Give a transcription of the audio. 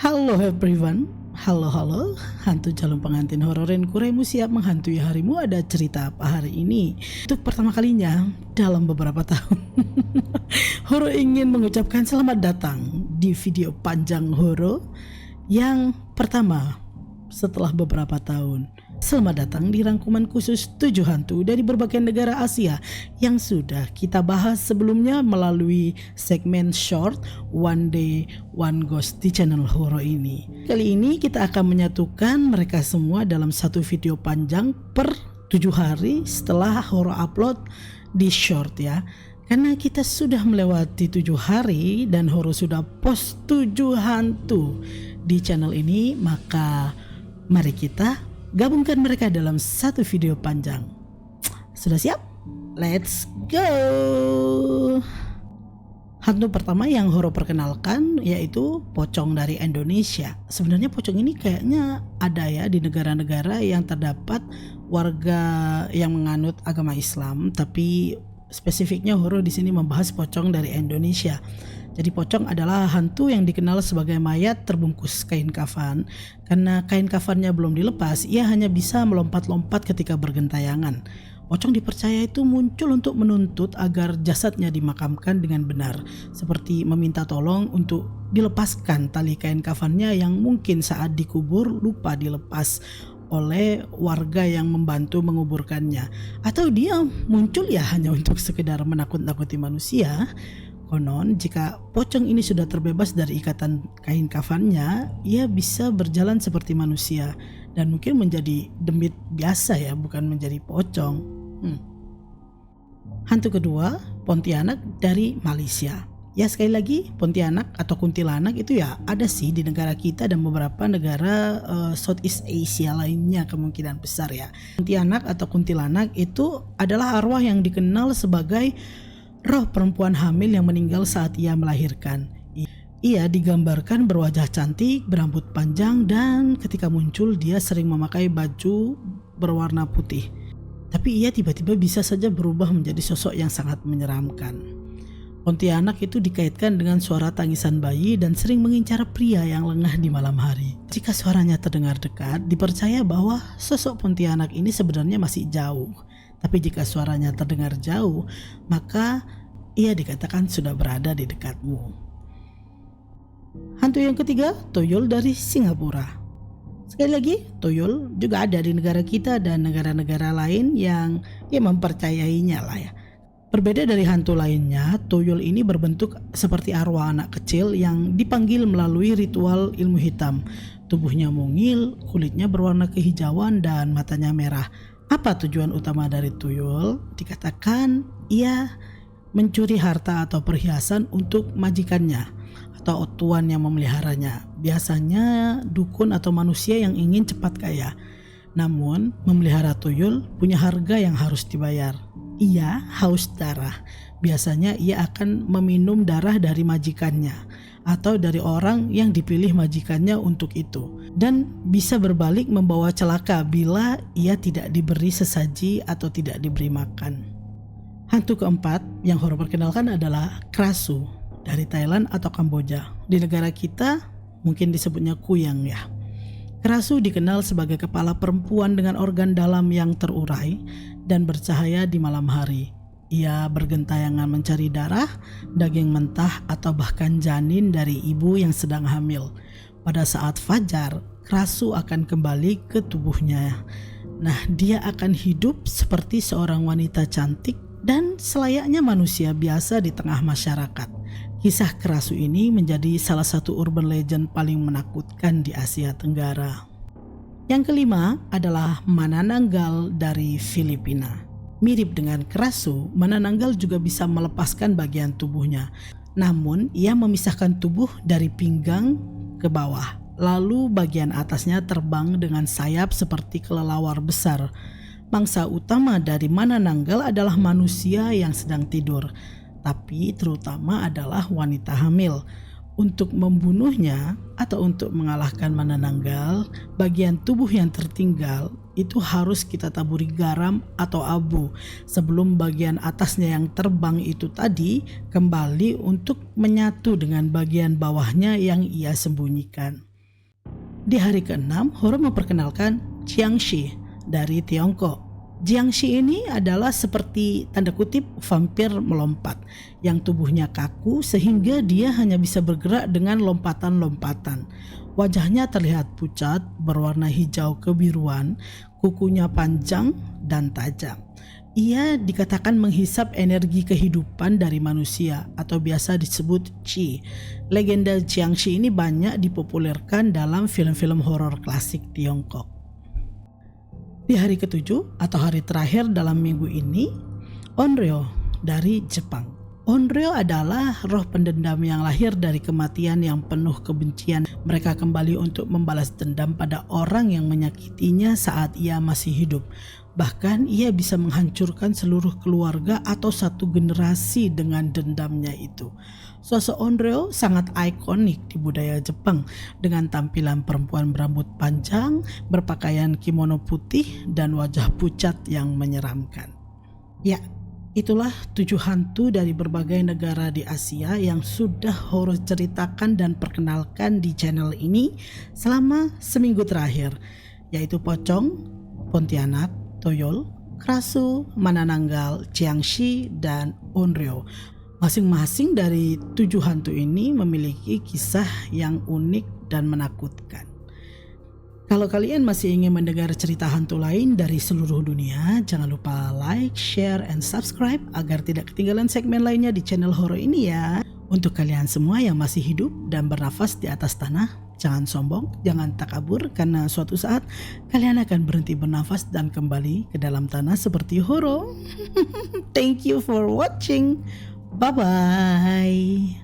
Halo everyone, halo, hantu calon pengantin hororin Kuremu siap menghantui harimu. Ada cerita apa hari ini? Untuk pertama kalinya dalam beberapa tahun, Horo ingin mengucapkan selamat datang di video panjang Horo yang pertama setelah beberapa tahun. Selamat datang di rangkuman khusus 7 hantu dari berbagai negara Asia yang sudah kita bahas sebelumnya melalui segmen short One Day One Ghost di channel Horo ini. Kali ini kita akan menyatukan mereka semua dalam satu video panjang per 7 hari setelah Horo upload di short ya. Karena kita sudah melewati 7 hari dan Horo sudah post 7 hantu di channel ini, maka mari kita gabungkan mereka dalam satu video panjang. Sudah siap? Let's go! Hantu pertama yang Horo perkenalkan yaitu pocong dari Indonesia. Sebenarnya pocong ini kayaknya ada ya di negara-negara yang terdapat warga yang menganut agama Islam, tapi spesifiknya Horo di sini membahas pocong dari Indonesia. Jadi pocong adalah hantu yang dikenal sebagai mayat terbungkus kain kafan. Karena kain kafannya belum dilepas, ia hanya bisa melompat-lompat ketika bergentayangan. Pocong dipercaya itu muncul untuk menuntut agar jasadnya dimakamkan dengan benar, seperti meminta tolong untuk dilepaskan tali kain kafannya yang mungkin saat dikubur lupa dilepas oleh warga yang membantu menguburkannya. Atau dia muncul ya hanya untuk sekedar menakut-nakuti manusia. Konon, jika pocong ini sudah terbebas dari ikatan kain kafannya, ia bisa berjalan seperti manusia dan mungkin menjadi demit biasa ya, bukan menjadi pocong. Hantu kedua, Pontianak dari Malaysia. Ya sekali lagi, Pontianak atau kuntilanak itu ya ada sih di negara kita dan beberapa negara Southeast Asia lainnya kemungkinan besar ya. Pontianak atau kuntilanak itu adalah arwah yang dikenal sebagai roh perempuan hamil yang meninggal saat ia melahirkan. Ia digambarkan berwajah cantik, berambut panjang, dan ketika muncul dia sering memakai baju berwarna putih. Tapi ia tiba-tiba bisa saja berubah menjadi sosok yang sangat menyeramkan. Pontianak itu dikaitkan dengan suara tangisan bayi dan sering mengincar pria yang lengah di malam hari. Jika suaranya terdengar dekat, dipercaya bahwa sosok Pontianak ini sebenarnya masih jauh. Tapi jika suaranya terdengar jauh, maka ia dikatakan sudah berada di dekatmu. Hantu yang ketiga, Tuyul dari Singapura. Sekali lagi, Tuyul juga ada di negara kita dan negara-negara lain yang mempercayainya lah ya. Berbeda dari hantu lainnya, Tuyul ini berbentuk seperti arwah anak kecil yang dipanggil melalui ritual ilmu hitam. Tubuhnya mungil, kulitnya berwarna kehijauan dan matanya merah. Apa tujuan utama dari Tuyul? Dikatakan ia mencuri harta atau perhiasan untuk majikannya atau tuan yang memeliharanya. Biasanya dukun atau manusia yang ingin cepat kaya. Namun memelihara Tuyul punya harga yang harus dibayar. Ia haus darah. Biasanya ia akan meminum darah dari majikannya atau dari orang yang dipilih majikannya untuk itu, dan bisa berbalik membawa celaka bila ia tidak diberi sesaji atau tidak diberi makan. Hantu keempat yang Horo perkenalkan adalah Krasu dari Thailand atau Kamboja. Di negara kita mungkin disebutnya Kuyang ya. Krasu dikenal sebagai kepala perempuan dengan organ dalam yang terurai dan bercahaya di malam hari. Ia bergentayangan mencari darah, daging mentah, atau bahkan janin dari ibu yang sedang hamil. Pada saat fajar, Krasu akan kembali ke tubuhnya. Nah, dia akan hidup seperti seorang wanita cantik dan selayaknya manusia biasa di tengah masyarakat. Kisah Krasu ini menjadi salah satu urban legend paling menakutkan di Asia Tenggara. Yang kelima adalah Manananggal dari Filipina. Mirip dengan Krasu, Manananggal juga bisa melepaskan bagian tubuhnya. Namun, ia memisahkan tubuh dari pinggang ke bawah. Lalu bagian atasnya terbang dengan sayap seperti kelelawar besar. Mangsa utama dari Manananggal adalah manusia yang sedang tidur, tapi terutama adalah wanita hamil. Untuk membunuhnya atau untuk mengalahkan Manananggal, bagian tubuh yang tertinggal itu harus kita taburi garam atau abu sebelum bagian atasnya yang terbang itu tadi kembali untuk menyatu dengan bagian bawahnya yang ia sembunyikan. Di hari ke-6, Horo memperkenalkan Jiangshi dari Tiongkok. Jiangshi ini adalah seperti tanda kutip vampir melompat yang tubuhnya kaku sehingga dia hanya bisa bergerak dengan lompatan-lompatan. Wajahnya terlihat pucat, berwarna hijau kebiruan, kukunya panjang dan tajam. Ia dikatakan menghisap energi kehidupan dari manusia atau biasa disebut Qi. Legenda Jiangshi ini banyak dipopulerkan dalam film-film horor klasik Tiongkok. Di hari ke-7 atau hari terakhir dalam minggu ini, Onryo dari Jepang. Onryo adalah roh pendendam yang lahir dari kematian yang penuh kebencian. Mereka kembali untuk membalas dendam pada orang yang menyakitinya saat ia masih hidup. Bahkan ia bisa menghancurkan seluruh keluarga atau satu generasi dengan dendamnya itu. Sosok Onryo sangat ikonik di budaya Jepang dengan tampilan perempuan berambut panjang, berpakaian kimono putih, dan wajah pucat yang menyeramkan. Ya, itulah 7 hantu dari berbagai negara di Asia yang sudah Horo ceritakan dan perkenalkan di channel ini selama seminggu terakhir, yaitu Pocong, Pontianak, Toyol, Krasu, Manananggal, Jiangshi, dan Onryo. Masing-masing dari 7 hantu ini memiliki kisah yang unik dan menakutkan. Kalau kalian masih ingin mendengar cerita hantu lain dari seluruh dunia, jangan lupa like, share, and subscribe agar tidak ketinggalan segmen lainnya di channel Horo ini ya. Untuk kalian semua yang masih hidup dan bernafas di atas tanah, jangan sombong, jangan takabur, karena suatu saat kalian akan berhenti bernafas dan kembali ke dalam tanah seperti Horo. Thank you for watching. Bye-bye.